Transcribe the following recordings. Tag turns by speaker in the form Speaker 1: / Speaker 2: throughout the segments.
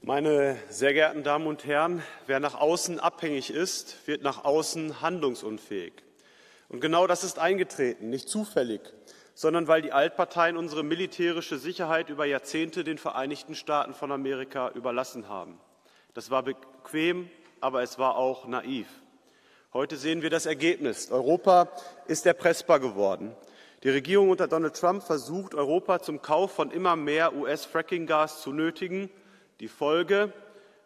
Speaker 1: Meine sehr geehrten Damen und Herren, wer nach außen abhängig ist, wird nach außen handlungsunfähig. Und genau das ist eingetreten, nicht zufällig, sondern weil die Altparteien unsere militärische Sicherheit über Jahrzehnte den Vereinigten Staaten von Amerika überlassen haben. Das war bequem, aber es war auch naiv. Heute sehen wir das Ergebnis. Europa ist erpressbar geworden. Die Regierung unter Donald Trump versucht, Europa zum Kauf von immer mehr US-Fracking-Gas zu nötigen. Die Folge: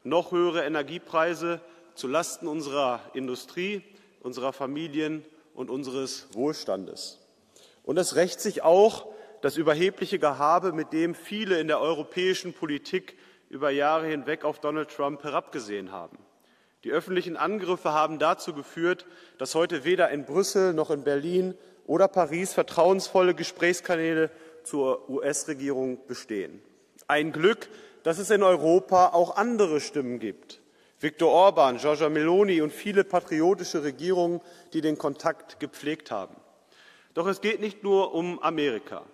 Speaker 1: noch höhere Energiepreise zulasten unserer Industrie, unserer Familien und unseres Wohlstandes. Und es rächt sich auch das überhebliche Gehabe, mit dem viele in der europäischen Politik über Jahre hinweg auf Donald Trump herabgesehen haben. Die öffentlichen Angriffe haben dazu geführt, dass heute weder in Brüssel noch in Berlin oder Paris vertrauensvolle Gesprächskanäle zur US-Regierung bestehen. Ein Glück, dass es in Europa auch andere Stimmen gibt. Viktor Orban, Giorgia Meloni und viele patriotische Regierungen, die den Kontakt gepflegt haben. Doch es geht nicht nur um Amerika.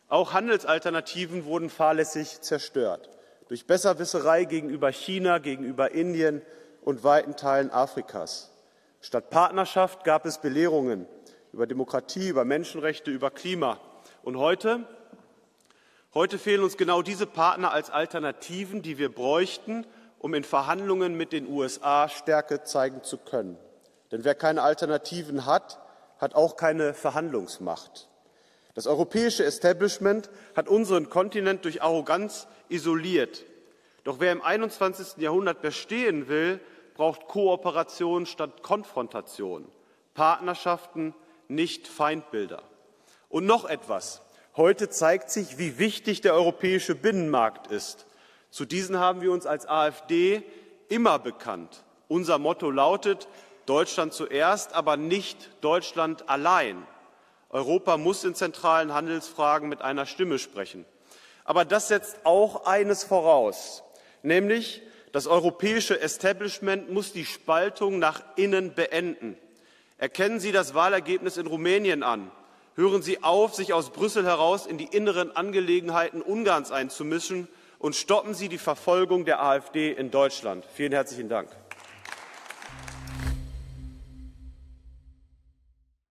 Speaker 1: Auch Handelsalternativen wurden fahrlässig zerstört. Durch Besserwisserei gegenüber China, gegenüber Indien und weiten Teilen Afrikas. Statt Partnerschaft gab es Belehrungen über Demokratie, über Menschenrechte, über Klima. Und heute fehlen uns genau diese Partner als Alternativen, die wir bräuchten, um in Verhandlungen mit den USA Stärke zeigen zu können. Denn wer keine Alternativen hat, hat auch keine Verhandlungsmacht. Das europäische Establishment hat unseren Kontinent durch Arroganz isoliert. Doch wer im 21. Jahrhundert bestehen will, braucht Kooperation statt Konfrontation, Partnerschaften, nicht Feindbilder. Und noch etwas: Heute zeigt sich, wie wichtig der europäische Binnenmarkt ist. Zu diesen haben wir uns als AfD immer bekannt. Unser Motto lautet: Deutschland zuerst, aber nicht Deutschland allein. Europa muss in zentralen Handelsfragen mit einer Stimme sprechen. Aber das setzt auch eines voraus, nämlich das europäische Establishment muss die Spaltung nach innen beenden. Erkennen Sie das Wahlergebnis in Rumänien an. Hören Sie auf, sich aus Brüssel heraus in die inneren Angelegenheiten Ungarns einzumischen, und stoppen Sie die Verfolgung der AfD in Deutschland. Vielen herzlichen Dank.